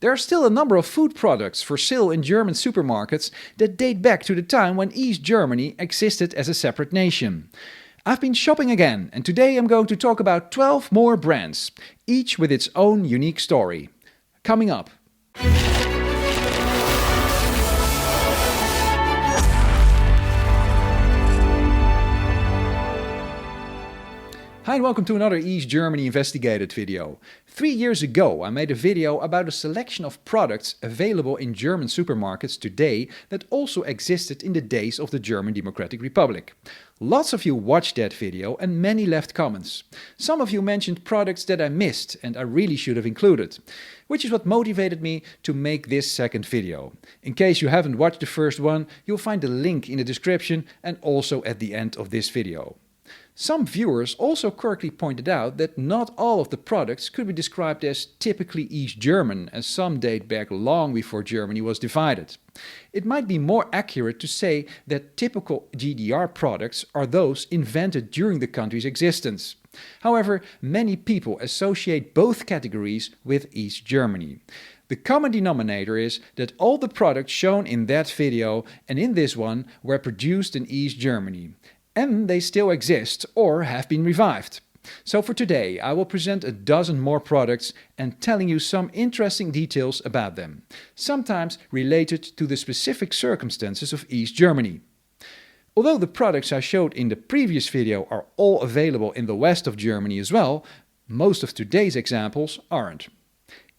There are still a number of food products for sale in German supermarkets that date back to the time when East Germany existed as a separate nation. I've been shopping again, and today I'm going to talk about 12 more brands, each with its own unique story. Coming up. Hi and welcome to another East Germany Investigated video. 3 years ago I made a video about a selection of products available in German supermarkets today that also existed in the days of the German Democratic Republic. Lots of you watched that video and many left comments. Some of you mentioned products that I missed and I really should have included, which is what motivated me to make this second video. In case you haven't watched the first one, you'll find the link in the description and also at the end of this video. Some viewers also correctly pointed out that not all of the products could be described as typically East German, as some date back long before Germany was divided. It might be more accurate to say that typical GDR products are those invented during the country's existence. However, many people associate both categories with East Germany. The common denominator is that all the products shown in that video and in this one were produced in East Germany. And they still exist or have been revived. So for today I will present a dozen more products and telling you some interesting details about them, sometimes related to the specific circumstances of East Germany. Although the products I showed in the previous video are all available in the west of Germany as well, most of today's examples aren't.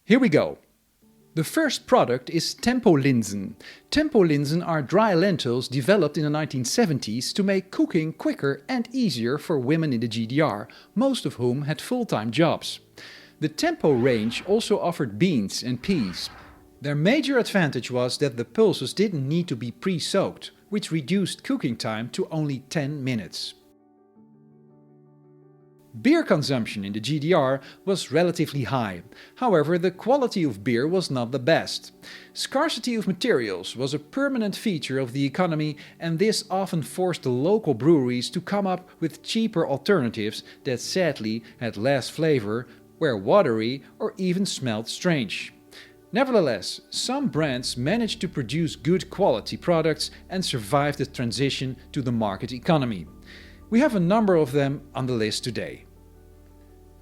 Here we go. The first product is Tempolinsen. Tempolinsen are dry lentils developed in the 1970s to make cooking quicker and easier for women in the GDR, most of whom had full-time jobs. The Tempo range also offered beans and peas. Their major advantage was that the pulses didn't need to be pre-soaked, which reduced cooking time to only 10 minutes. Beer consumption in the GDR was relatively high. However, the quality of beer was not the best. Scarcity of materials was a permanent feature of the economy, and this often forced the local breweries to come up with cheaper alternatives that sadly had less flavor, were watery or even smelled strange. Nevertheless, some brands managed to produce good quality products and survive the transition to the market economy. We have a number of them on the list today.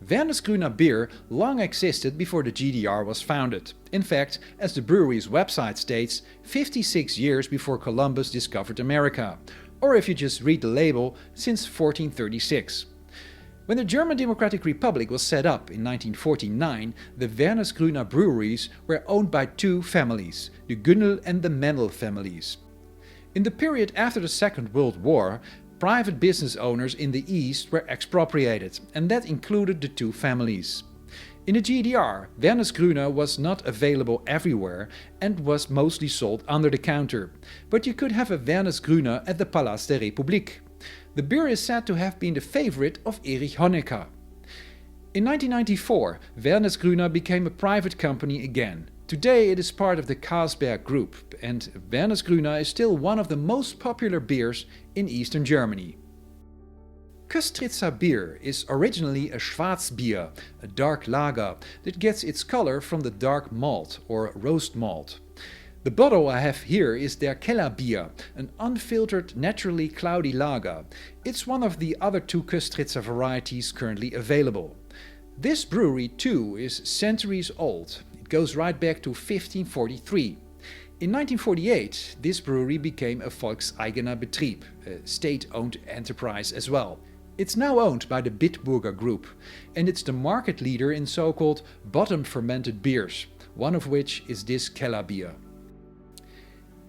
Werder beer long existed before the GDR was founded. In fact, as the brewery's website states, 56 years before Columbus discovered America. Or if you just read the label, since 1436. When the German Democratic Republic was set up in 1949, the Werder breweries were owned by two families, the Günnel and the Mendel families. In the period after the Second World War, private business owners in the East were expropriated, and that included the two families. In the GDR, Werder was not available everywhere and was mostly sold under the counter, but you could have a Werder at the Palast der Republik. The beer is said to have been the favorite of Erich Honecker. In 1994, Werder became a private company again. Today it is part of the Carlsberg Group, and Werder is still one of the most popular beers in Eastern Germany. Köstritzer beer is originally a Schwarzbier, a dark lager that gets its color from the dark malt or roast malt. The bottle I have here is their Kellerbier, an unfiltered, naturally cloudy lager. It's one of the other two Köstritzer varieties currently available. This brewery too is centuries old. Goes right back to 1543. In 1948, this brewery became a Volkseigener Betrieb, a state-owned enterprise as well. It's now owned by the Bitburger Group, and it's the market leader in so-called bottom-fermented beers, one of which is this Kellerbier.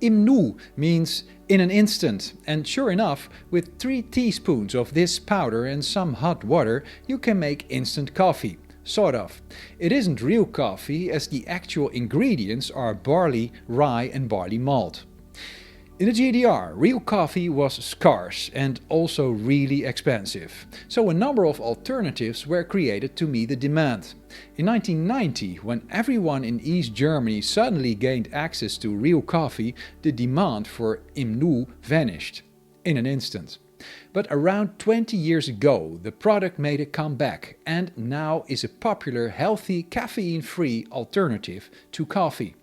Im Nu means in an instant, and sure enough, with 3 teaspoons of this powder and some hot water, you can make instant coffee. Sort of. It isn't real coffee, as the actual ingredients are barley, rye and barley malt. In the GDR, real coffee was scarce and also really expensive, so a number of alternatives were created to meet the demand. In 1990, when everyone in East Germany suddenly gained access to real coffee, the demand for Im Nu vanished. In an instant. But around 20 years ago, the product made a comeback and now is a popular, healthy, caffeine-free alternative to coffee.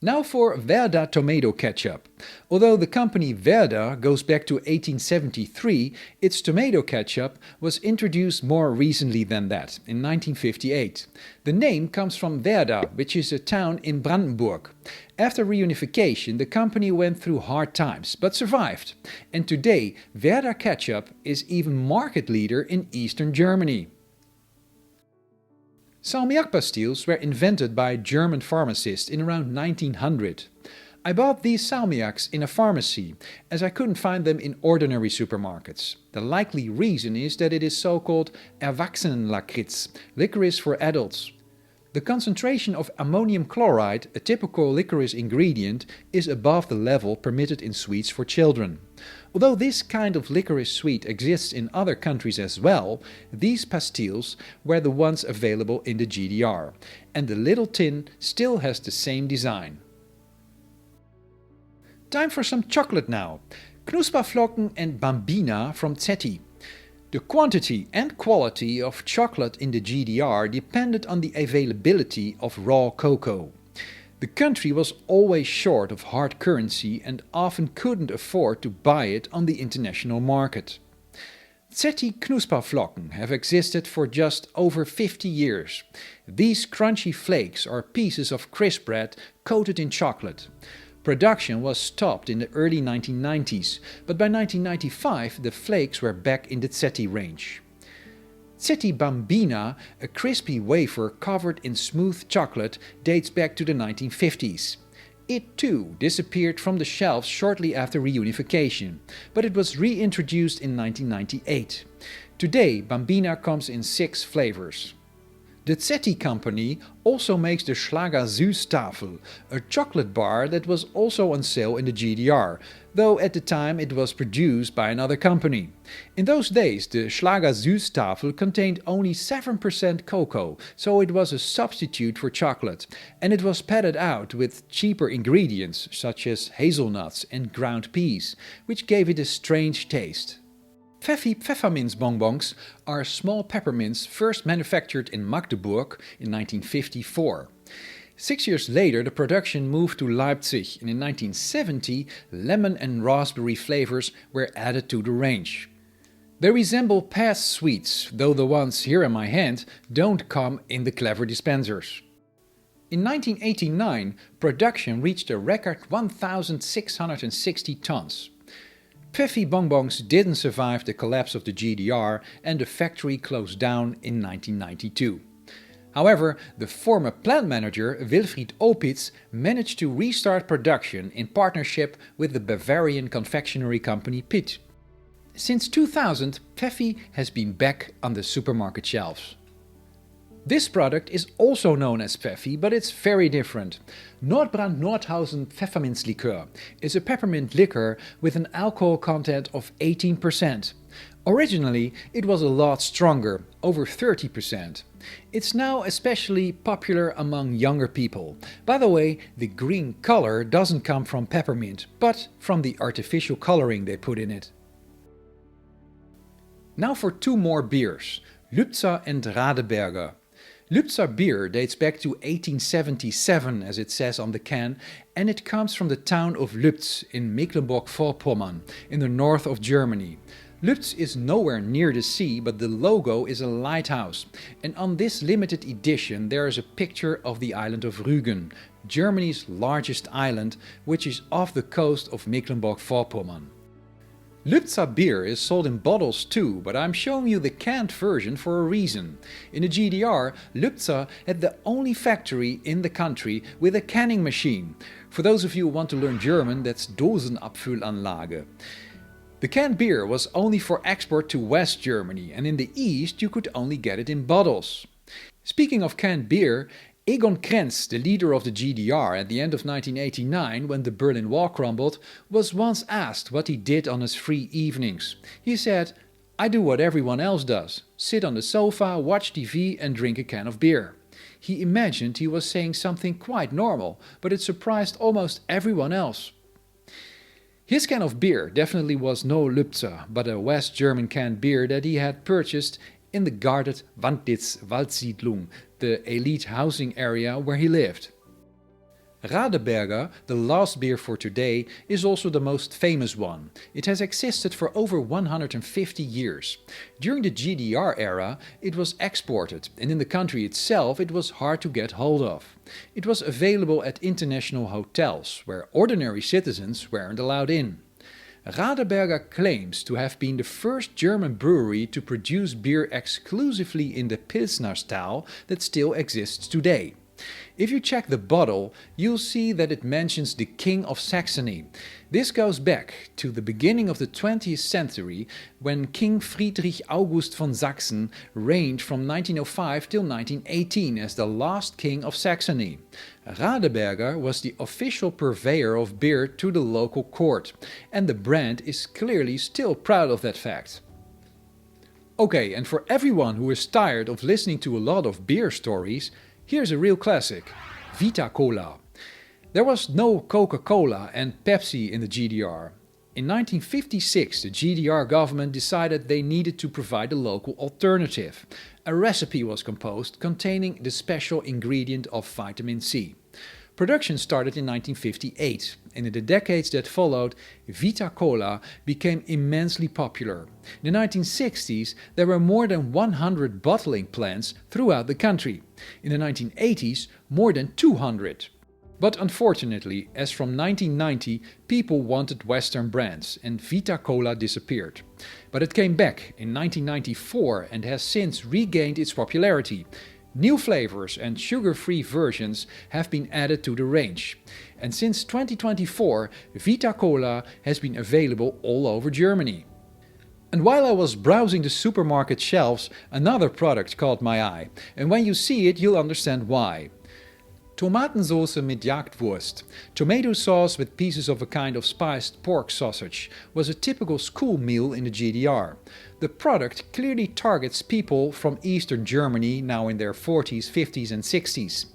Now for Werder tomato ketchup. Although the company Werder goes back to 1873, its tomato ketchup was introduced more recently than that, in 1958. The name comes from Werder, which is a town in Brandenburg. After reunification, the company went through hard times, but survived. And today, Werder ketchup is even market leader in Eastern Germany. Salmiak pastilles were invented by a German pharmacist in around 1900. I bought these salmiaks in a pharmacy, as I couldn't find them in ordinary supermarkets. The likely reason is that it is so-called Erwachsenenlakritz, licorice for adults. The concentration of ammonium chloride, a typical licorice ingredient, is above the level permitted in sweets for children. Although this kind of licorice sweet exists in other countries as well, these pastilles were the ones available in the GDR, and the little tin still has the same design. Time for some chocolate now. Knusperflocken and Bambina from Zetti. The quantity and quality of chocolate in the GDR depended on the availability of raw cocoa. The country was always short of hard currency and often couldn't afford to buy it on the international market. Zetti Knusperflocken have existed for just over 50 years. These crunchy flakes are pieces of crisp bread coated in chocolate. Production was stopped in the early 1990s, but by 1995 the flakes were back in the Zetti range. Zetti Bambina, a crispy wafer covered in smooth chocolate, dates back to the 1950s. It too disappeared from the shelves shortly after reunification, but it was reintroduced in 1998. Today, Bambina comes in 6 flavors. The Zetti company also makes the Schlager Süßtafel, a chocolate bar that was also on sale in the GDR, though at the time it was produced by another company. In those days, the Schlager Süßtafel contained only 7% cocoa, so it was a substitute for chocolate, and it was padded out with cheaper ingredients such as hazelnuts and ground peas, which gave it a strange taste. Pfeffi pfefferminz bonbons are small peppermints first manufactured in Magdeburg in 1954. 6 years later the production moved to Leipzig, and in 1970 lemon and raspberry flavors were added to the range. They resemble past sweets, though the ones here in my hand don't come in the clever dispensers. In 1989 production reached a record 1,660 tons. Pfeffi bonbons didn't survive the collapse of the GDR and the factory closed down in 1992. However, the former plant manager Wilfried Opitz managed to restart production in partnership with the Bavarian confectionery company Pitt. Since 2000, Pfeffi has been back on the supermarket shelves. This product is also known as Pfeffi, but it's very different. Nordbrand Nordhausen Pfefferminzlikör is a peppermint liquor with an alcohol content of 18%. Originally, it was a lot stronger, over 30%. It's now especially popular among younger people. By the way, the green color doesn't come from peppermint, but from the artificial coloring they put in it. Now for 2 more beers, Lübzer and Radeberger. Lübzer beer dates back to 1877, as it says on the can, and it comes from the town of Lübz in Mecklenburg-Vorpommern, in the north of Germany. Lübz is nowhere near the sea, but the logo is a lighthouse, and on this limited edition there is a picture of the island of Rügen, Germany's largest island, which is off the coast of Mecklenburg-Vorpommern. Lübzer beer is sold in bottles too, but I'm showing you the canned version for a reason. In the GDR, Lübzer had the only factory in the country with a canning machine. For those of you who want to learn German, that's Dosenabfüllanlage. The canned beer was only for export to West Germany, and in the East you could only get it in bottles. Speaking of canned beer, Egon Krenz, the leader of the GDR at the end of 1989, when the Berlin Wall crumbled, was once asked what he did on his free evenings. He said, "I do what everyone else does, sit on the sofa, watch TV and drink a can of beer." He imagined he was saying something quite normal, but it surprised almost everyone else. His can of beer definitely was no Lübzer, but a West German canned beer that he had purchased in the guarded Waldsiedlung, the elite housing area where he lived. Radeberger, the last beer for today, is also the most famous one. It has existed for over 150 years. During the GDR era, it was exported, and in the country itself it was hard to get hold of. It was available at international hotels, where ordinary citizens weren't allowed in. Radeberger claims to have been the first German brewery to produce beer exclusively in the Pilsner style that still exists today. If you check the bottle, you'll see that it mentions the King of Saxony. This goes back to the beginning of the 20th century, when King Friedrich August von Sachsen reigned from 1905 till 1918 as the last King of Saxony. Radeberger was the official purveyor of beer to the local court, and the brand is clearly still proud of that fact. Okay, and for everyone who is tired of listening to a lot of beer stories, here's a real classic, Vita Cola. There was no Coca-Cola and Pepsi in the GDR. In 1956, the GDR government decided they needed to provide a local alternative. A recipe was composed containing the special ingredient of vitamin C. Production started in 1958, and in the decades that followed, Vita Cola became immensely popular. In the 1960s, there were more than 100 bottling plants throughout the country. In the 1980s, more than 200. But unfortunately, as from 1990, people wanted Western brands and Vita Cola disappeared. But it came back in 1994 and has since regained its popularity. New flavors and sugar-free versions have been added to the range. And since 2024, Vita Cola has been available all over Germany. And while I was browsing the supermarket shelves, another product caught my eye. And when you see it, you'll understand why. Tomatensauce mit Jagdwurst, tomato sauce with pieces of a kind of spiced pork sausage, was a typical school meal in the GDR. The product clearly targets people from Eastern Germany, now in their 40s, 50s and 60s,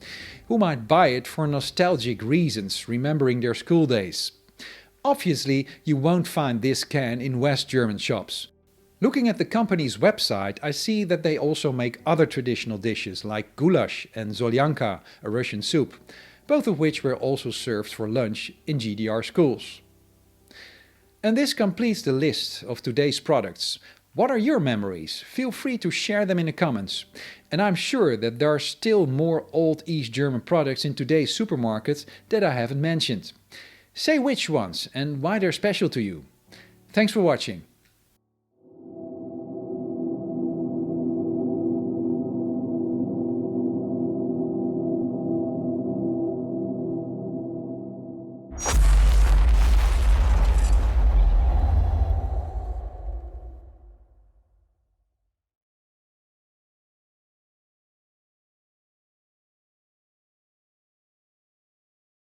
who might buy it for nostalgic reasons, remembering their school days. Obviously, you won't find this can in West German shops. Looking at the company's website, I see that they also make other traditional dishes like goulash and solyanka, a Russian soup, both of which were also served for lunch in GDR schools. And this completes the list of today's products. What are your memories? Feel free to share them in the comments. And I'm sure that there are still more old East German products in today's supermarkets that I haven't mentioned. Say which ones and why they're special to you. Thanks for watching.